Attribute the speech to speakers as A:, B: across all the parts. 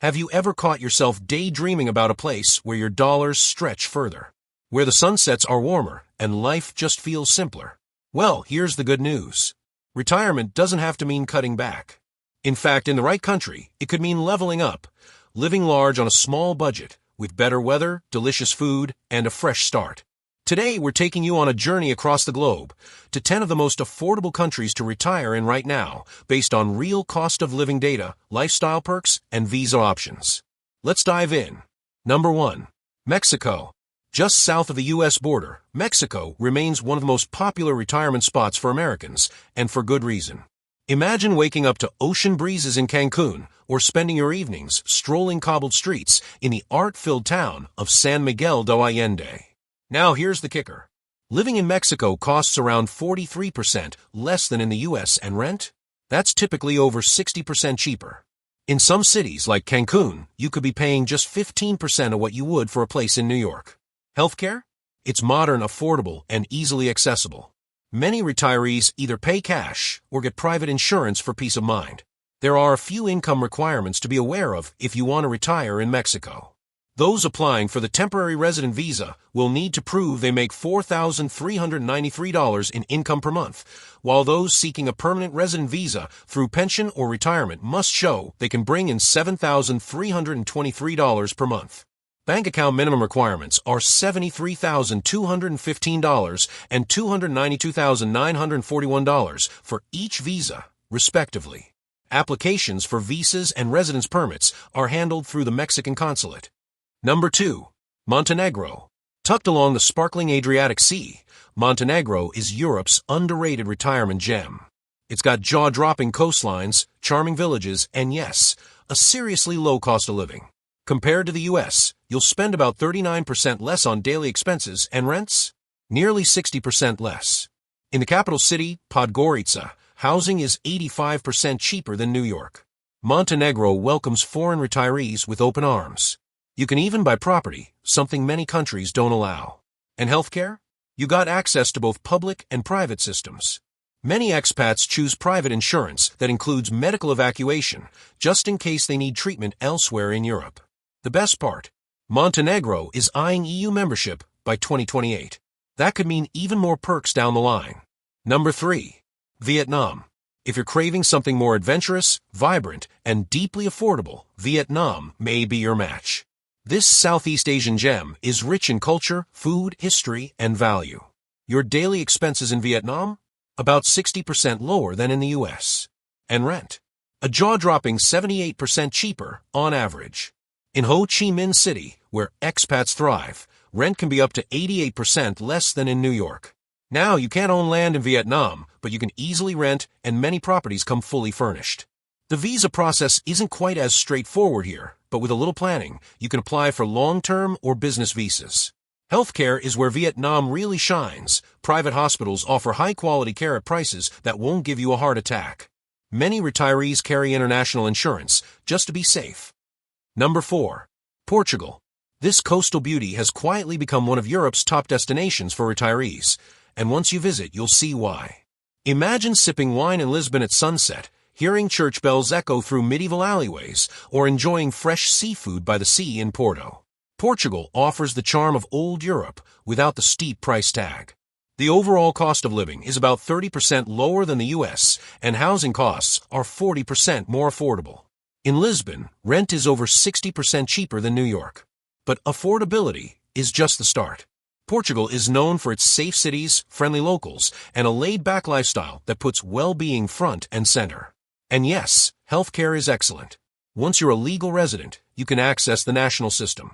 A: Have you ever caught yourself daydreaming about a place where your dollars stretch further? Where the sunsets are warmer and life just feels simpler? Well, here's the good news. Retirement doesn't have to mean cutting back. In fact, in the right country, it could mean leveling up, living large on a small budget, with better weather, delicious food, and a fresh start. Today, we're taking you on a journey across the globe to 10 of the most affordable countries to retire in right now, based on real cost of living data, lifestyle perks, and visa options. Let's dive in. Number 1. Mexico. Just south of the U.S. border, Mexico remains one of the most popular retirement spots for Americans, and for good reason. Imagine waking up to ocean breezes in Cancun, or spending your evenings strolling cobbled streets in the art-filled town of San Miguel de Allende. Now here's the kicker. Living in Mexico costs around 43% less than in the U.S., and rent? That's typically over 60% cheaper. In some cities like Cancun, you could be paying just 15% of what you would for a place in New York. Healthcare? It's modern, affordable, and easily accessible. Many retirees either pay cash or get private insurance for peace of mind. There are a few income requirements to be aware of if you want to retire in Mexico. Those applying for the temporary resident visa will need to prove they make $4,393 in income per month, while those seeking a permanent resident visa through pension or retirement must show they can bring in $7,323 per month. Bank account minimum requirements are $73,215 and $292,941 for each visa, respectively. Applications for visas and residence permits are handled through the Mexican consulate. Number 2. Montenegro. Tucked along the sparkling Adriatic Sea, Montenegro is Europe's underrated retirement gem. It's got jaw-dropping coastlines, charming villages, and yes, a seriously low cost of living. Compared to the U.S., you'll spend about 39% less on daily expenses, and rents? Nearly 60% less. In the capital city, Podgorica, housing is 85% cheaper than New York. Montenegro welcomes foreign retirees with open arms. You can even buy property, something many countries don't allow. And healthcare? You got access to both public and private systems. Many expats choose private insurance that includes medical evacuation, just in case they need treatment elsewhere in Europe. The best part? Montenegro is eyeing EU membership by 2028. That could mean even more perks down the line. Number 3. Vietnam. If you're craving something more adventurous, vibrant, and deeply affordable, Vietnam may be your match. This Southeast Asian gem is rich in culture, food, history, and value. Your daily expenses in Vietnam? About 60% lower than in the U.S. And rent? A jaw-dropping 78% cheaper on average. In Ho Chi Minh City, where expats thrive, rent can be up to 88% less than in New York. Now, you can't own land in Vietnam, but you can easily rent, and many properties come fully furnished. The visa process isn't quite as straightforward here, but with a little planning, you can apply for long-term or business visas. Healthcare is where Vietnam really shines. Private hospitals offer high-quality care at prices that won't give you a heart attack. Many retirees carry international insurance, just to be safe. Number 4. Portugal. This coastal beauty has quietly become one of Europe's top destinations for retirees, and once you visit, you'll see why. Imagine sipping wine in Lisbon at sunset, hearing church bells echo through medieval alleyways, or enjoying fresh seafood by the sea in Porto. Portugal offers the charm of old Europe without the steep price tag. The overall cost of living is about 30% lower than the U.S., and housing costs are 40% more affordable. In Lisbon, rent is over 60% cheaper than New York. But affordability is just the start. Portugal is known for its safe cities, friendly locals, and a laid-back lifestyle that puts well-being front and center. And yes, healthcare is excellent. Once you're a legal resident, you can access the national system.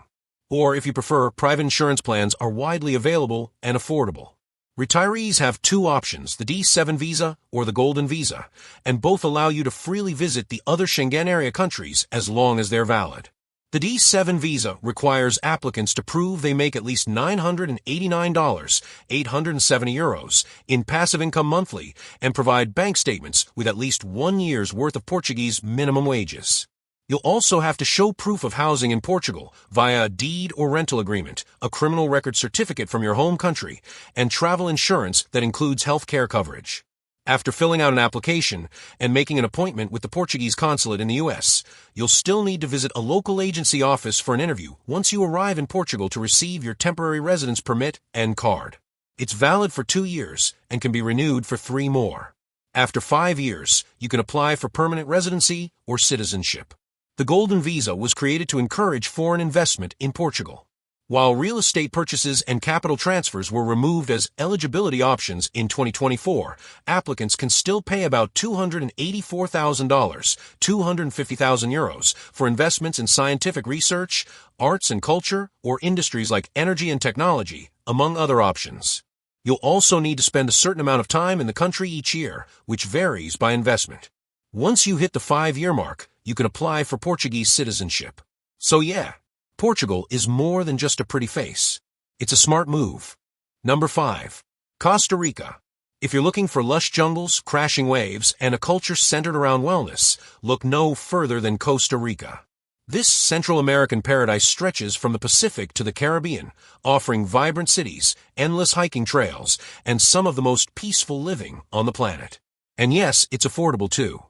A: Or, if you prefer, private insurance plans are widely available and affordable. Retirees have 2 options, the D7 visa or the Golden Visa, and both allow you to freely visit the other Schengen area countries as long as they're valid. The D7 visa requires applicants to prove they make at least $989, 870 euros, in passive income monthly and provide bank statements with at least 1 year's worth of Portuguese minimum wages. You'll also have to show proof of housing in Portugal via a deed or rental agreement, a criminal record certificate from your home country, and travel insurance that includes health care coverage. After filling out an application and making an appointment with the Portuguese consulate in the U.S., you'll still need to visit a local agency office for an interview once you arrive in Portugal to receive your temporary residence permit and card. It's valid for 2 years and can be renewed for 3 more. After 5 years, you can apply for permanent residency or citizenship. The Golden Visa was created to encourage foreign investment in Portugal. While real estate purchases and capital transfers were removed as eligibility options in 2024, applicants can still pay about $284,000, €250,000 for investments in scientific research, arts and culture, or industries like energy and technology, among other options. You'll also need to spend a certain amount of time in the country each year, which varies by investment. Once you hit the 5-year mark, you can apply for Portuguese citizenship. So yeah, Portugal is more than just a pretty face. It's a smart move. Number 5. Costa Rica. If you're looking for lush jungles, crashing waves, and a culture centered around wellness, look no further than Costa Rica. This Central American paradise stretches from the Pacific to the Caribbean, offering vibrant cities, endless hiking trails, and some of the most peaceful living on the planet. And yes, it's affordable too.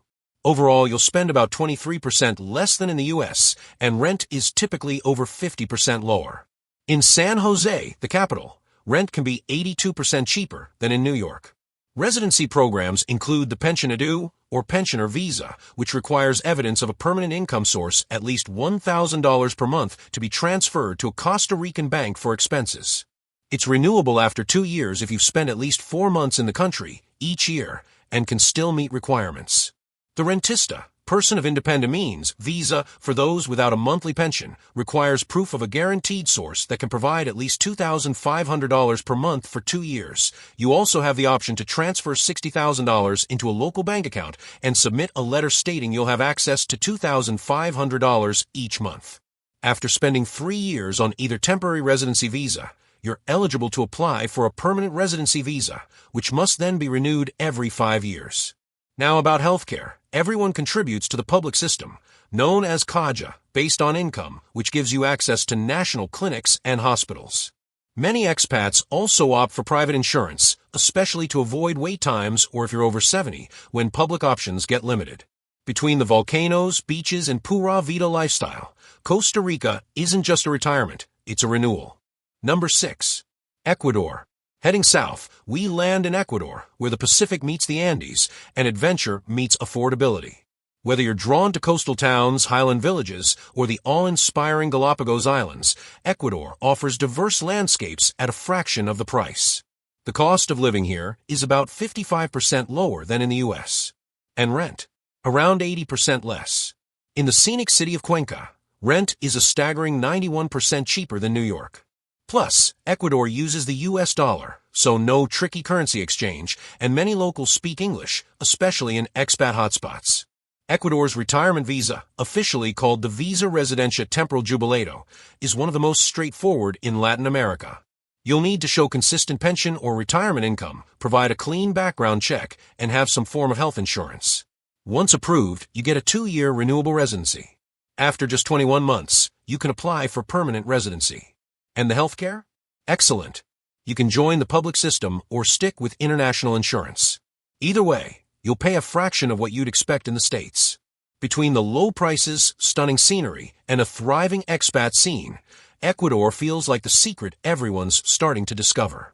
A: Overall, you'll spend about 23% less than in the U.S., and rent is typically over 50% lower. In San Jose, the capital, rent can be 82% cheaper than in New York. Residency programs include the Pensionado, or pensioner visa, which requires evidence of a permanent income source at least $1,000 per month to be transferred to a Costa Rican bank for expenses. It's renewable after 2 years if you've spent at least 4 months in the country each year and can still meet requirements. The Rentista, person of independent means, visa for those without a monthly pension requires proof of a guaranteed source that can provide at least $2,500 per month for 2 years. You also have the option to transfer $60,000 into a local bank account and submit a letter stating you'll have access to $2,500 each month. After spending 3 years on either temporary residency visa, you're eligible to apply for a permanent residency visa, which must then be renewed every 5 years. Now about healthcare. Everyone contributes to the public system, known as CAJA, based on income, which gives you access to national clinics and hospitals. Many expats also opt for private insurance, especially to avoid wait times or if you're over 70, when public options get limited. Between the volcanoes, beaches, and Pura Vida lifestyle, Costa Rica isn't just a retirement, it's a renewal. Number 6. Ecuador. Heading south, we land in Ecuador, where the Pacific meets the Andes, and adventure meets affordability. Whether you're drawn to coastal towns, highland villages, or the awe-inspiring Galapagos Islands, Ecuador offers diverse landscapes at a fraction of the price. The cost of living here is about 55% lower than in the U.S. And rent, around 80% less. In the scenic city of Cuenca, rent is a staggering 91% cheaper than New York. Plus, Ecuador uses the U.S. dollar, so no tricky currency exchange, and many locals speak English, especially in expat hotspots. Ecuador's retirement visa, officially called the Visa Residencia Temporal Jubilado, is one of the most straightforward in Latin America. You'll need to show consistent pension or retirement income, provide a clean background check, and have some form of health insurance. Once approved, you get a 2-year renewable residency. After just 21 months, you can apply for permanent residency. And the healthcare? Excellent. You can join the public system or stick with international insurance. Either way, you'll pay a fraction of what you'd expect in the States. Between the low prices, stunning scenery, and a thriving expat scene, Ecuador feels like the secret everyone's starting to discover.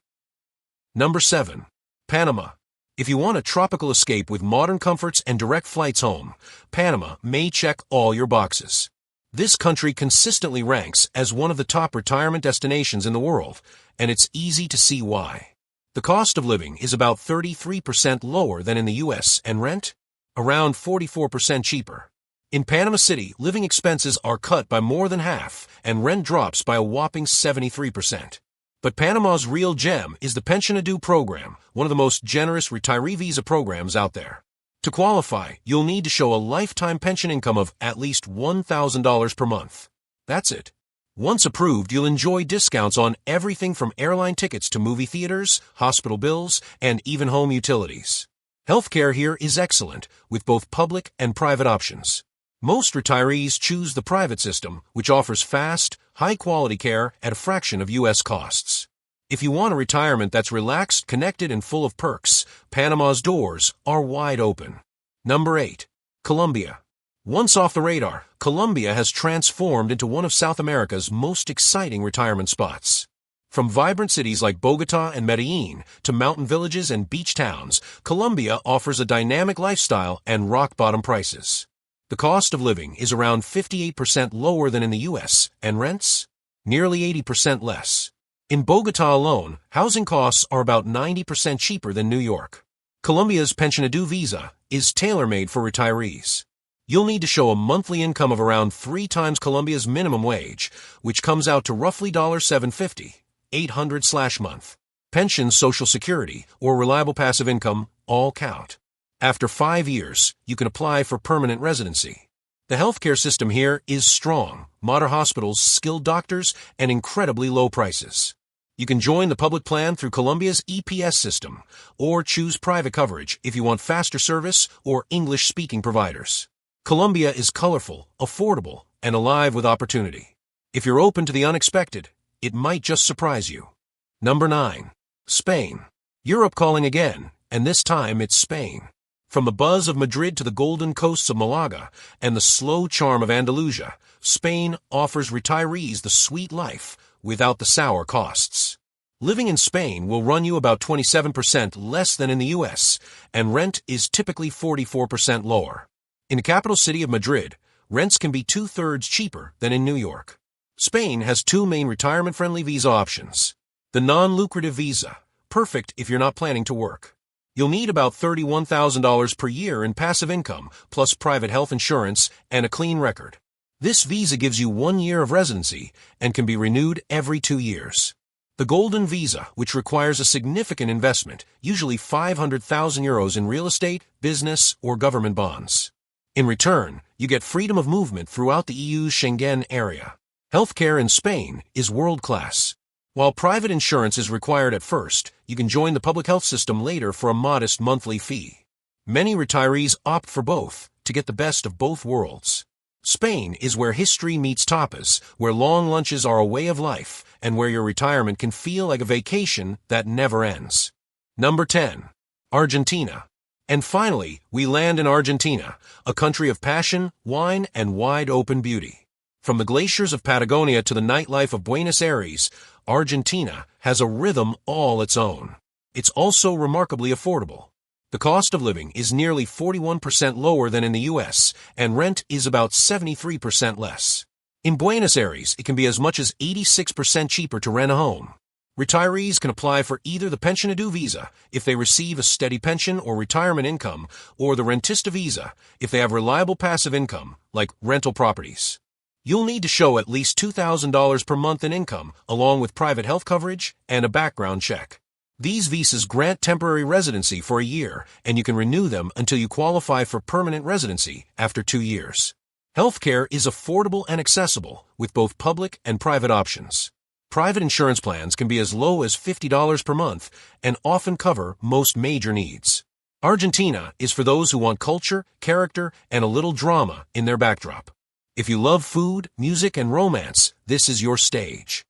A: Number 7. Panama. If you want a tropical escape with modern comforts and direct flights home, Panama may check all your boxes. This country consistently ranks as one of the top retirement destinations in the world, and it's easy to see why. The cost of living is about 33% lower than in the U.S. and rent? Around 44% cheaper. In Panama City, living expenses are cut by more than half, and rent drops by a whopping 73%. But Panama's real gem is the Pensionado program, one of the most generous retiree visa programs out there. To qualify, you'll need to show a lifetime pension income of at least $1,000 per month. That's it. Once approved, you'll enjoy discounts on everything from airline tickets to movie theaters, hospital bills, and even home utilities. Healthcare here is excellent, with both public and private options. Most retirees choose the private system, which offers fast, high-quality care at a fraction of U.S. costs. If you want a retirement that's relaxed, connected, and full of perks, Panama's doors are wide open. Number 8. Colombia. Once off the radar, Colombia has transformed into one of South America's most exciting retirement spots. From vibrant cities like Bogota and Medellin to mountain villages and beach towns, Colombia offers a dynamic lifestyle and rock-bottom prices. The cost of living is around 58% lower than in the U.S., and rents? Nearly 80% less. In Bogota alone, housing costs are about 90% cheaper than New York. Colombia's Pensionado visa is tailor-made for retirees. You'll need to show a monthly income of around 3 times Colombia's minimum wage, which comes out to roughly $750, $800/month. Pension, Social Security, or reliable passive income all count. After 5 years, you can apply for permanent residency. The healthcare system here is strong, modern hospitals, skilled doctors, and incredibly low prices. You can join the public plan through Colombia's EPS system, or choose private coverage if you want faster service or English-speaking providers. Colombia is colorful, affordable, and alive with opportunity. If you're open to the unexpected, it might just surprise you. Number 9. Spain. Europe calling again, and this time it's Spain. From the buzz of Madrid to the golden coasts of Malaga and the slow charm of Andalusia, Spain offers retirees the sweet life without the sour costs. Living in Spain will run you about 27% less than in the U.S., and rent is typically 44% lower. In the capital city of Madrid, rents can be 2/3 cheaper than in New York. Spain has 2 main retirement-friendly visa options. The non-lucrative visa, perfect if you're not planning to work. You'll need about $31,000 per year in passive income, plus private health insurance and a clean record. This visa gives you 1 year of residency and can be renewed every 2 years. The Golden Visa, which requires a significant investment, usually €500,000 in real estate, business, or government bonds. In return, you get freedom of movement throughout the EU's Schengen area. Healthcare in Spain is world-class. While private insurance is required at first, you can join the public health system later for a modest monthly fee. Many retirees opt for both to get the best of both worlds. Spain is where history meets tapas, where long lunches are a way of life, and where your retirement can feel like a vacation that never ends. Number 10. Argentina. And finally, we land in Argentina, a country of passion, wine, and wide-open beauty. From the glaciers of Patagonia to the nightlife of Buenos Aires, Argentina has a rhythm all its own. It's also remarkably affordable. The cost of living is nearly 41% lower than in the U.S., and rent is about 73% less. In Buenos Aires, it can be as much as 86% cheaper to rent a home. Retirees can apply for either the Pensionado visa if they receive a steady pension or retirement income, or the Rentista visa if they have reliable passive income, like rental properties. You'll need to show at least $2,000 per month in income, along with private health coverage and a background check. These visas grant temporary residency for a year, and you can renew them until you qualify for permanent residency after 2 years. Healthcare is affordable and accessible, with both public and private options. Private insurance plans can be as low as $50 per month and often cover most major needs. Argentina is for those who want culture, character, and a little drama in their backdrop. If you love food, music, and romance, this is your stage.